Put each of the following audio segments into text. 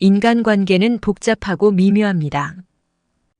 인간관계는 복잡하고 미묘합니다.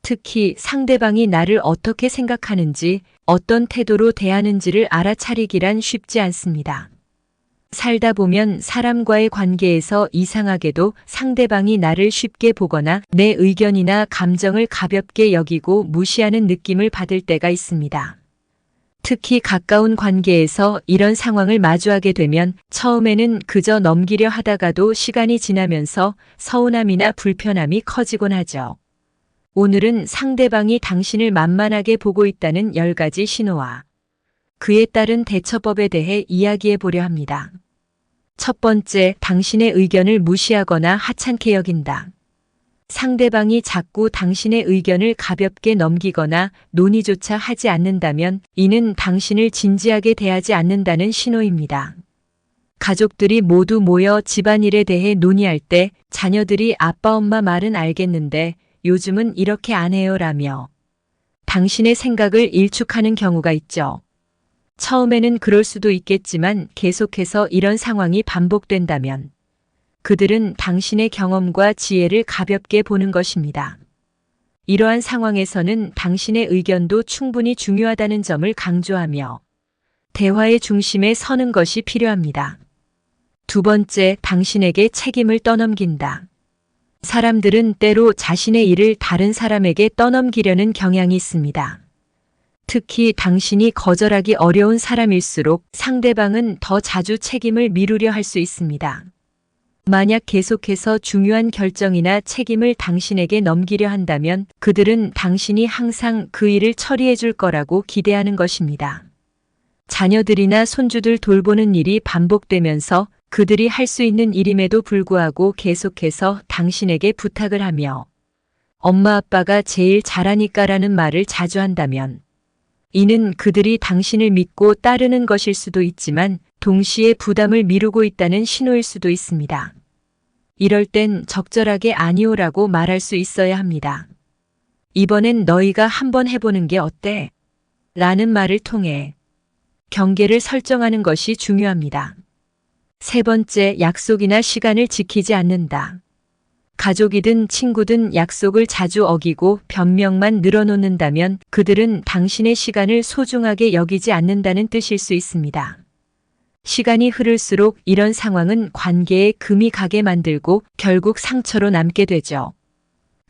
특히 상대방이 나를 어떻게 생각하는지, 어떤 태도로 대하는지를 알아차리기란 쉽지 않습니다. 살다 보면 사람과의 관계에서 이상하게도 상대방이 나를 쉽게 보거나 내 의견이나 감정을 가볍게 여기고 무시하는 느낌을 받을 때가 있습니다. 특히 가까운 관계에서 이런 상황을 마주하게 되면 처음에는 그저 넘기려 하다가도 시간이 지나면서 서운함이나 불편함이 커지곤 하죠. 오늘은 상대방이 당신을 만만하게 보고 있다는 10가지 신호와 그에 따른 대처법에 대해 이야기해 보려 합니다. 첫 번째, 당신의 의견을 무시하거나 하찮게 여긴다. 상대방이 자꾸 당신의 의견을 가볍게 넘기거나 논의조차 하지 않는다면 이는 당신을 진지하게 대하지 않는다는 신호입니다. 가족들이 모두 모여 집안일에 대해 논의할 때 자녀들이 아빠 엄마 말은 알겠는데 요즘은 이렇게 안 해요 라며 당신의 생각을 일축하는 경우가 있죠. 처음에는 그럴 수도 있겠지만 계속해서 이런 상황이 반복된다면 그들은 당신의 경험과 지혜를 가볍게 보는 것입니다. 이러한 상황에서는 당신의 의견도 충분히 중요하다는 점을 강조하며 대화의 중심에 서는 것이 필요합니다. 두 번째, 당신에게 책임을 떠넘긴다. 사람들은 때로 자신의 일을 다른 사람에게 떠넘기려는 경향이 있습니다. 특히 당신이 거절하기 어려운 사람일수록 상대방은 더 자주 책임을 미루려 할 수 있습니다. 만약 계속해서 중요한 결정이나 책임을 당신에게 넘기려 한다면 그들은 당신이 항상 그 일을 처리해 줄 거라고 기대하는 것입니다. 자녀들이나 손주들 돌보는 일이 반복되면서 그들이 할 수 있는 일임에도 불구하고 계속해서 당신에게 부탁을 하며 엄마 아빠가 제일 잘하니까라는 말을 자주 한다면 이는 그들이 당신을 믿고 따르는 것일 수도 있지만 동시에 부담을 미루고 있다는 신호일 수도 있습니다. 이럴 땐 적절하게 아니오라고 말할 수 있어야 합니다. 이번엔 너희가 한번 해보는 게 어때? 라는 말을 통해 경계를 설정하는 것이 중요합니다. 세 번째, 약속이나 시간을 지키지 않는다. 가족이든 친구든 약속을 자주 어기고 변명만 늘어놓는다면 그들은 당신의 시간을 소중하게 여기지 않는다는 뜻일 수 있습니다. 시간이 흐를수록 이런 상황은 관계에 금이 가게 만들고 결국 상처로 남게 되죠.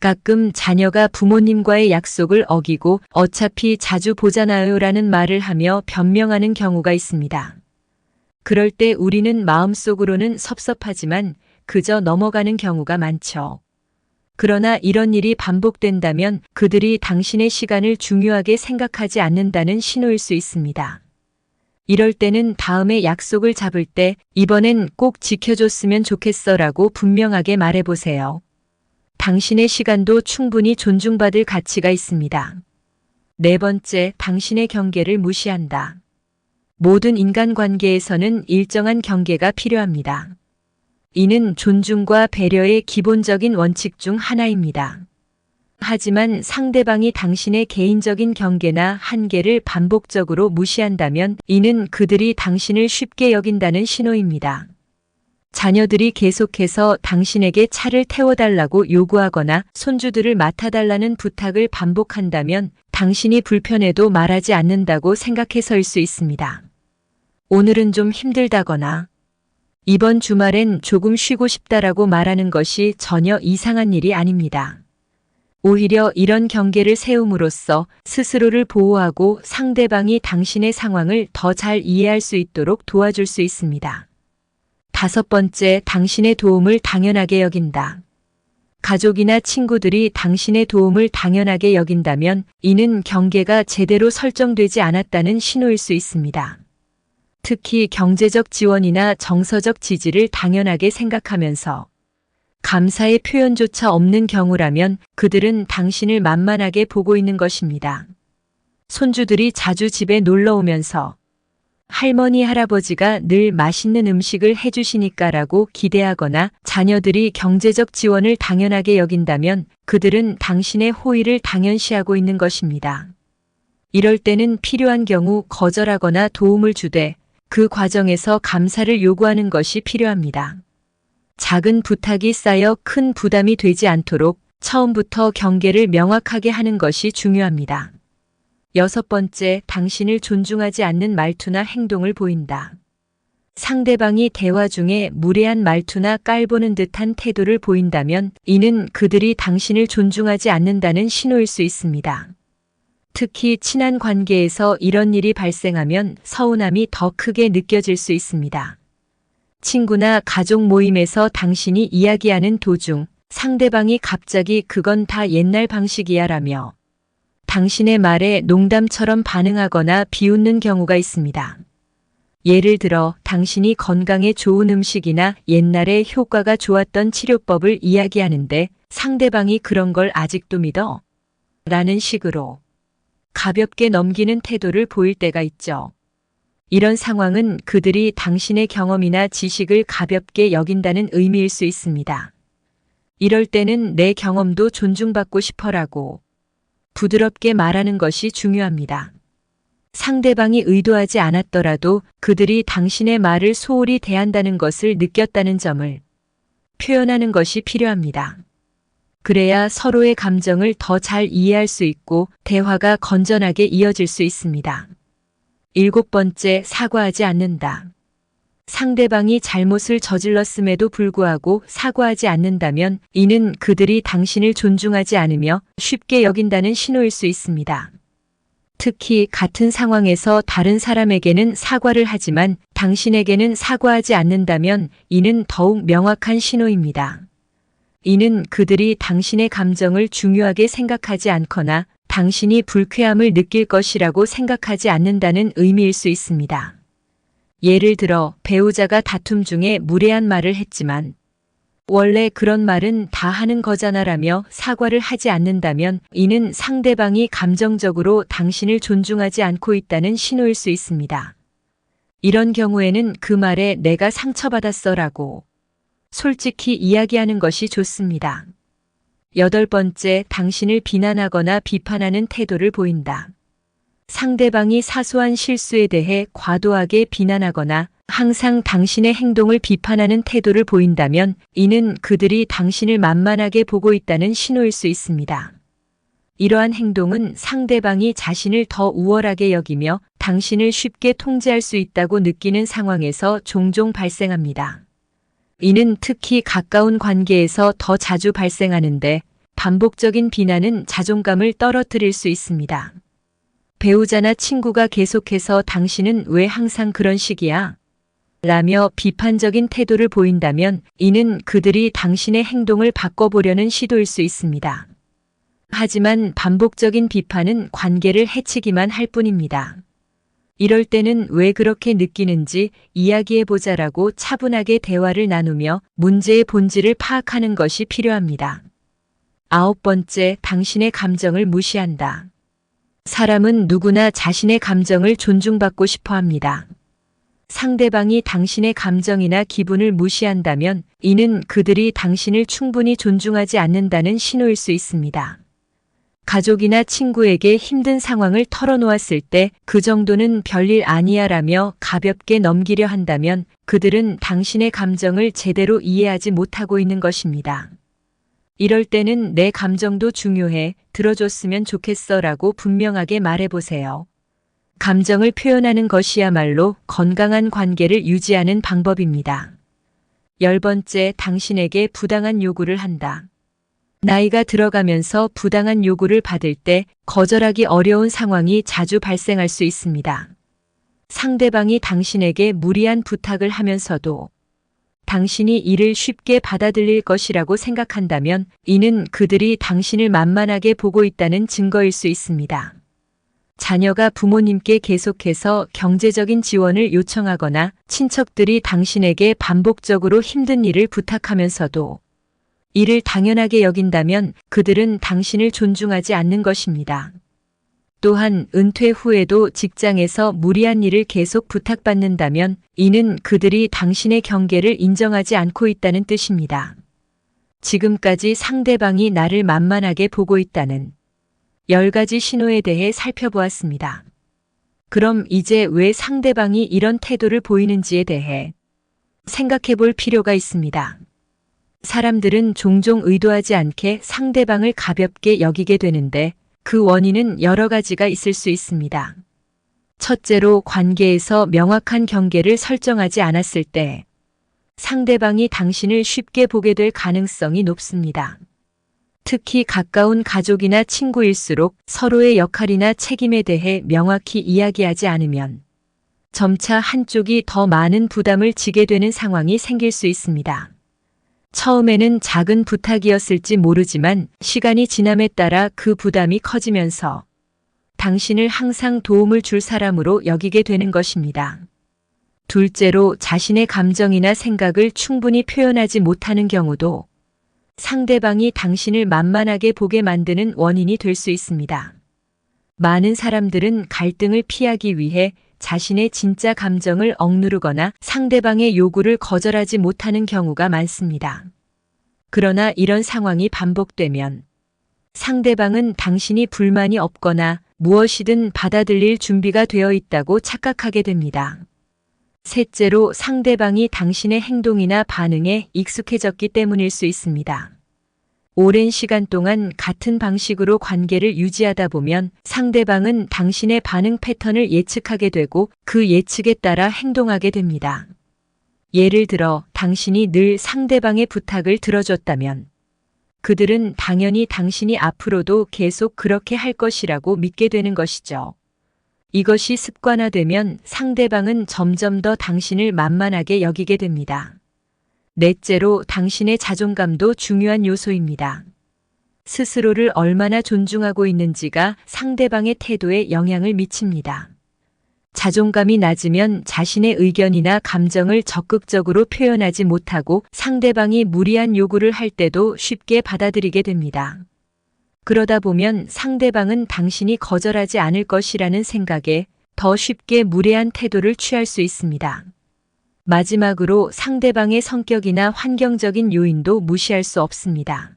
가끔 자녀가 부모님과의 약속을 어기고 어차피 자주 보잖아요 라는 말을 하며 변명하는 경우가 있습니다. 그럴 때 우리는 마음속으로는 섭섭하지만 그저 넘어가는 경우가 많죠. 그러나 이런 일이 반복된다면 그들이 당신의 시간을 중요하게 생각하지 않는다는 신호일 수 있습니다. 이럴 때는 다음에 약속을 잡을 때 이번엔 꼭 지켜줬으면 좋겠어라고 분명하게 말해보세요. 당신의 시간도 충분히 존중받을 가치가 있습니다. 네 번째, 당신의 경계를 무시한다. 모든 인간관계에서는 일정한 경계가 필요합니다. 이는 존중과 배려의 기본적인 원칙 중 하나입니다. 하지만 상대방이 당신의 개인적인 경계나 한계를 반복적으로 무시한다면 이는 그들이 당신을 쉽게 여긴다는 신호입니다. 자녀들이 계속해서 당신에게 차를 태워달라고 요구하거나 손주들을 맡아달라는 부탁을 반복한다면 당신이 불편해도 말하지 않는다고 생각해서일 수 있습니다. 오늘은 좀 힘들다거나 이번 주말엔 조금 쉬고 싶다라고 말하는 것이 전혀 이상한 일이 아닙니다. 오히려 이런 경계를 세움으로써 스스로를 보호하고 상대방이 당신의 상황을 더 잘 이해할 수 있도록 도와줄 수 있습니다. 다섯 번째, 당신의 도움을 당연하게 여긴다. 가족이나 친구들이 당신의 도움을 당연하게 여긴다면 이는 경계가 제대로 설정되지 않았다는 신호일 수 있습니다. 특히 경제적 지원이나 정서적 지지를 당연하게 생각하면서 감사의 표현조차 없는 경우라면 그들은 당신을 만만하게 보고 있는 것입니다. 손주들이 자주 집에 놀러 오면서 할머니, 할아버지가 늘 맛있는 음식을 해주시니까라고 기대하거나 자녀들이 경제적 지원을 당연하게 여긴다면 그들은 당신의 호의를 당연시하고 있는 것입니다. 이럴 때는 필요한 경우 거절하거나 도움을 주되 그 과정에서 감사를 요구하는 것이 필요합니다. 작은 부탁이 쌓여 큰 부담이 되지 않도록 처음부터 경계를 명확하게 하는 것이 중요합니다. 6번째, 당신을 존중하지 않는 말투나 행동을 보인다. 상대방이 대화 중에 무례한 말투나 깔보는 듯한 태도를 보인다면 이는 그들이 당신을 존중하지 않는다는 신호일 수 있습니다. 특히 친한 관계에서 이런 일이 발생하면 서운함이 더 크게 느껴질 수 있습니다. 친구나 가족 모임에서 당신이 이야기하는 도중 상대방이 갑자기 그건 다 옛날 방식이야 라며 당신의 말에 농담처럼 반응하거나 비웃는 경우가 있습니다. 예를 들어 당신이 건강에 좋은 음식이나 옛날에 효과가 좋았던 치료법을 이야기하는데 상대방이 그런 걸 아직도 믿어? 라는 식으로 가볍게 넘기는 태도를 보일 때가 있죠. 이런 상황은 그들이 당신의 경험이나 지식을 가볍게 여긴다는 의미일 수 있습니다. 이럴 때는 내 경험도 존중받고 싶어라고 부드럽게 말하는 것이 중요합니다. 상대방이 의도하지 않았더라도 그들이 당신의 말을 소홀히 대한다는 것을 느꼈다는 점을 표현하는 것이 필요합니다. 그래야 서로의 감정을 더 잘 이해할 수 있고 대화가 건전하게 이어질 수 있습니다. 7번째, 사과하지 않는다. 상대방이 잘못을 저질렀음에도 불구하고 사과하지 않는다면 이는 그들이 당신을 존중하지 않으며 쉽게 여긴다는 신호일 수 있습니다. 특히 같은 상황에서 다른 사람에게는 사과를 하지만 당신에게는 사과하지 않는다면 이는 더욱 명확한 신호입니다. 이는 그들이 당신의 감정을 중요하게 생각하지 않거나 당신이 불쾌함을 느낄 것이라고 생각하지 않는다는 의미일 수 있습니다. 예를 들어 배우자가 다툼 중에 무례한 말을 했지만 원래 그런 말은 다 하는 거잖아라며 사과를 하지 않는다면 이는 상대방이 감정적으로 당신을 존중하지 않고 있다는 신호일 수 있습니다. 이런 경우에는 그 말에 내가 상처받았어라고 솔직히 이야기하는 것이 좋습니다. 8번째, 당신을 비난하거나 비판하는 태도를 보인다. 상대방이 사소한 실수에 대해 과도하게 비난하거나 항상 당신의 행동을 비판하는 태도를 보인다면 이는 그들이 당신을 만만하게 보고 있다는 신호일 수 있습니다. 이러한 행동은 상대방이 자신을 더 우월하게 여기며 당신을 쉽게 통제할 수 있다고 느끼는 상황에서 종종 발생합니다. 이는 특히 가까운 관계에서 더 자주 발생하는데 반복적인 비난은 자존감을 떨어뜨릴 수 있습니다. 배우자나 친구가 계속해서 당신은 왜 항상 그런 식이야? 라며 비판적인 태도를 보인다면 이는 그들이 당신의 행동을 바꿔보려는 시도일 수 있습니다. 하지만 반복적인 비판은 관계를 해치기만 할 뿐입니다. 이럴 때는 왜 그렇게 느끼는지 이야기해보자라고 차분하게 대화를 나누며 문제의 본질을 파악하는 것이 필요합니다. 9번째, 당신의 감정을 무시한다. 사람은 누구나 자신의 감정을 존중받고 싶어 합니다. 상대방이 당신의 감정이나 기분을 무시한다면 이는 그들이 당신을 충분히 존중하지 않는다는 신호일 수 있습니다. 가족이나 친구에게 힘든 상황을 털어놓았을 때 그 정도는 별일 아니야 라며 가볍게 넘기려 한다면 그들은 당신의 감정을 제대로 이해하지 못하고 있는 것입니다. 이럴 때는 내 감정도 중요해, 들어줬으면 좋겠어 라고 분명하게 말해보세요. 감정을 표현하는 것이야말로 건강한 관계를 유지하는 방법입니다. 10번째, 당신에게 부당한 요구를 한다. 나이가 들어가면서 부당한 요구를 받을 때 거절하기 어려운 상황이 자주 발생할 수 있습니다. 상대방이 당신에게 무리한 부탁을 하면서도 당신이 이를 쉽게 받아들일 것이라고 생각한다면 이는 그들이 당신을 만만하게 보고 있다는 증거일 수 있습니다. 자녀가 부모님께 계속해서 경제적인 지원을 요청하거나 친척들이 당신에게 반복적으로 힘든 일을 부탁하면서도 이를 당연하게 여긴다면 그들은 당신을 존중하지 않는 것입니다. 또한 은퇴 후에도 직장에서 무리한 일을 계속 부탁받는다면 이는 그들이 당신의 경계를 인정하지 않고 있다는 뜻입니다. 지금까지 상대방이 나를 만만하게 보고 있다는 10가지 신호에 대해 살펴보았습니다. 그럼 이제 왜 상대방이 이런 태도를 보이는지에 대해 생각해 볼 필요가 있습니다. 사람들은 종종 의도하지 않게 상대방을 가볍게 여기게 되는데 그 원인은 여러 가지가 있을 수 있습니다. 첫째로 관계에서 명확한 경계를 설정하지 않았을 때 상대방이 당신을 쉽게 보게 될 가능성이 높습니다. 특히 가까운 가족이나 친구일수록 서로의 역할이나 책임에 대해 명확히 이야기하지 않으면 점차 한쪽이 더 많은 부담을 지게 되는 상황이 생길 수 있습니다. 처음에는 작은 부탁이었을지 모르지만 시간이 지남에 따라 그 부담이 커지면서 당신을 항상 도움을 줄 사람으로 여기게 되는 것입니다. 둘째로 자신의 감정이나 생각을 충분히 표현하지 못하는 경우도 상대방이 당신을 만만하게 보게 만드는 원인이 될 수 있습니다. 많은 사람들은 갈등을 피하기 위해 자신의 진짜 감정을 억누르거나 상대방의 요구를 거절하지 못하는 경우가 많습니다. 그러나 이런 상황이 반복되면 상대방은 당신이 불만이 없거나 무엇이든 받아들일 준비가 되어 있다고 착각하게 됩니다. 셋째로 상대방이 당신의 행동이나 반응에 익숙해졌기 때문일 수 있습니다. 오랜 시간 동안 같은 방식으로 관계를 유지하다 보면 상대방은 당신의 반응 패턴을 예측하게 되고 그 예측에 따라 행동하게 됩니다. 예를 들어 당신이 늘 상대방의 부탁을 들어줬다면 그들은 당연히 당신이 앞으로도 계속 그렇게 할 것이라고 믿게 되는 것이죠. 이것이 습관화되면 상대방은 점점 더 당신을 만만하게 여기게 됩니다. 넷째로 당신의 자존감도 중요한 요소입니다. 스스로를 얼마나 존중하고 있는지가 상대방의 태도에 영향을 미칩니다. 자존감이 낮으면 자신의 의견이나 감정을 적극적으로 표현하지 못하고 상대방이 무리한 요구를 할 때도 쉽게 받아들이게 됩니다. 그러다 보면 상대방은 당신이 거절하지 않을 것이라는 생각에 더 쉽게 무례한 태도를 취할 수 있습니다. 마지막으로 상대방의 성격이나 환경적인 요인도 무시할 수 없습니다.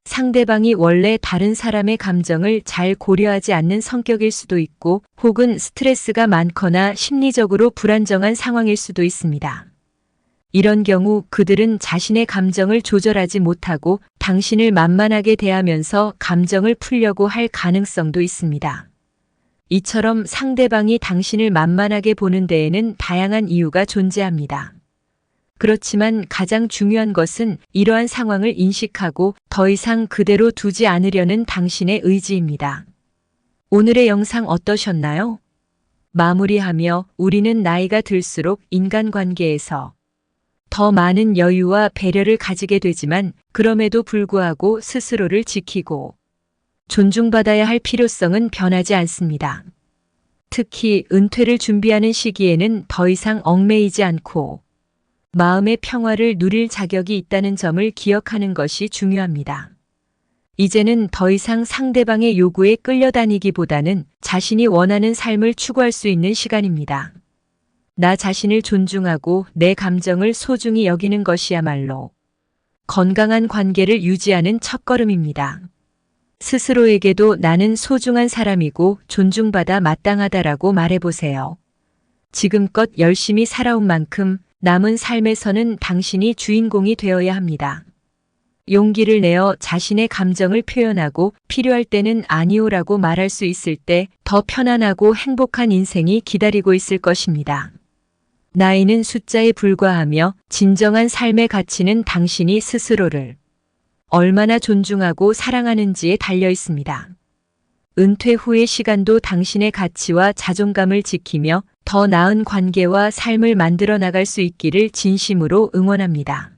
상대방이 원래 다른 사람의 감정을 잘 고려하지 않는 성격일 수도 있고 혹은 스트레스가 많거나 심리적으로 불안정한 상황일 수도 있습니다. 이런 경우 그들은 자신의 감정을 조절하지 못하고 당신을 만만하게 대하면서 감정을 풀려고 할 가능성도 있습니다. 이처럼 상대방이 당신을 만만하게 보는 데에는 다양한 이유가 존재합니다. 그렇지만 가장 중요한 것은 이러한 상황을 인식하고 더 이상 그대로 두지 않으려는 당신의 의지입니다. 오늘의 영상 어떠셨나요? 마무리하며 우리는 나이가 들수록 인간관계에서 더 많은 여유와 배려를 가지게 되지만 그럼에도 불구하고 스스로를 지키고 존중받아야 할 필요성은 변하지 않습니다. 특히 은퇴를 준비하는 시기에는 더 이상 얽매이지 않고 마음의 평화를 누릴 자격이 있다는 점을 기억하는 것이 중요합니다. 이제는 더 이상 상대방의 요구에 끌려다니기보다는 자신이 원하는 삶을 추구할 수 있는 시간입니다. 나 자신을 존중하고 내 감정을 소중히 여기는 것이야말로 건강한 관계를 유지하는 첫걸음입니다. 스스로에게도 나는 소중한 사람이고 존중받아 마땅하다라고 말해보세요. 지금껏 열심히 살아온 만큼 남은 삶에서는 당신이 주인공이 되어야 합니다. 용기를 내어 자신의 감정을 표현하고 필요할 때는 아니오라고 말할 수 있을 때 더 편안하고 행복한 인생이 기다리고 있을 것입니다. 나이는 숫자에 불과하며 진정한 삶의 가치는 당신이 스스로를 얼마나 존중하고 사랑하는지에 달려 있습니다. 은퇴 후의 시간도 당신의 가치와 자존감을 지키며 더 나은 관계와 삶을 만들어 나갈 수 있기를 진심으로 응원합니다.